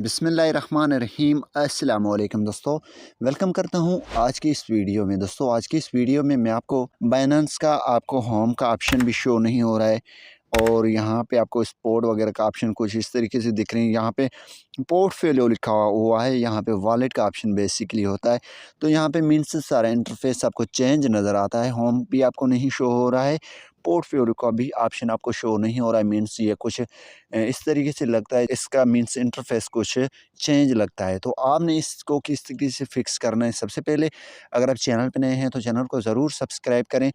बिस्मिल्लाहिर्रहमानिर्रहीम अस्सलाम वालेकुम दोस्तों। वेलकम करता हूं आज की इस वीडियो में। दोस्तों आज की इस वीडियो में मैं आपको बाइनेंस का आपको होम का ऑप्शन भी शो नहीं हो रहा है और यहाँ पे आपको स्पोर्ट वगैरह का ऑप्शन कुछ इस तरीके से दिख रही है। यहाँ पे पोर्टफोलियो लिखा हुआ है, यहाँ पे वॉलेट का ऑप्शन बेसिकली होता है। तो यहाँ पे मीन्स सारा इंटरफेस आपको चेंज नज़र आता है। होम भी आपको नहीं शो हो रहा है, पोर्टफोलियो का भी ऑप्शन आपको शो नहीं हो रहा है। मीन्स ये कुछ इस तरीके से लगता है, इसका मीन्स इंटरफेस कुछ चेंज लगता है। तो आपने इसको किस तरीके से फिक्स करना है, सबसे पहले अगर आप चैनल पे नए हैं तो चैनल को ज़रूर सब्सक्राइब करें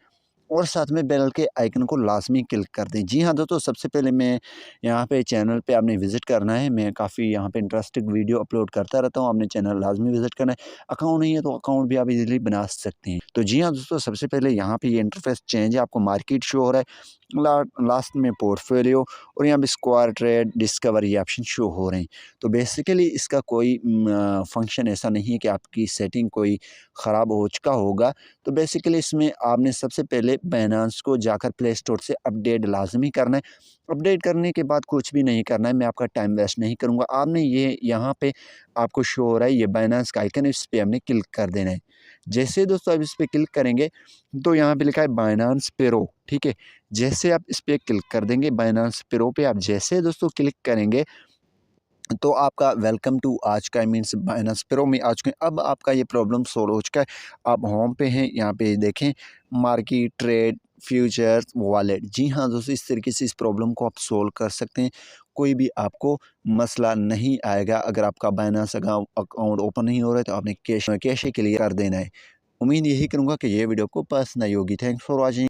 और साथ में बेल के आइकन को लाजमी क्लिक कर दें। जी हाँ दोस्तों, सबसे पहले मैं यहाँ पे चैनल पे आपने विज़िट करना है। मैं काफ़ी यहाँ पे इंटरेस्टिंग वीडियो अपलोड करता रहता हूँ, आपने चैनल लाजमी विज़िट करना है। अकाउंट नहीं है तो अकाउंट भी आप इजीली बना सकते हैं। तो जी हाँ दोस्तों, सबसे पहले यहाँ पे ये इंटरफेस चेंज है, आपको मार्केट शो हो रहा है, लास्ट में पोर्टफोलियो और यहाँ पे स्क्वायर ट्रेड डिस्कवर ये ऑप्शन शो हो रहे हैं। तो बेसिकली इसका कोई फंक्शन ऐसा नहीं है कि आपकी सेटिंग कोई ख़राब हो चुका होगा। तो बेसिकली इसमें आपने सबसे पहले बाइनेंस को जाकर प्ले स्टोर से अपडेट लाजमी करना है। अपडेट करने के बाद कुछ भी नहीं करना है, मैं आपका टाइम वेस्ट नहीं करूँगा। आपने ये यहाँ पे आपको शो हो रहा है ये बाइनेंस का आइकन है, इस पे हमने क्लिक कर देना है। जैसे ही दोस्तों आप इस पे क्लिक करेंगे तो यहाँ पे लिखा है बाइनेंस प्रो, ठीक है। जैसे आप इस पे क्लिक कर देंगे, बाइनेंस प्रो पे आप जैसे दोस्तों क्लिक करेंगे तो आपका वेलकम टू आज का मीन्स बाइनेंस प्रो में आ चुके हैं। अब आपका ये प्रॉब्लम सोल्व हो चुका है। आप होम पे हैं, यहाँ पे देखें मार्केट ट्रेड फ्यूचर्स वॉलेट। जी हाँ दोस्तों, इस तरीके से इस प्रॉब्लम को आप सोल्व कर सकते हैं। कोई भी आपको मसला नहीं आएगा। अगर आपका बाइनेंस अकाउंट ओपन नहीं हो रहा है तो आपने कैश कैश क्लियर कर देना है। उम्मीद यही करूँगा कि ये वीडियो को पसंद आई होगी। Thanks for watching.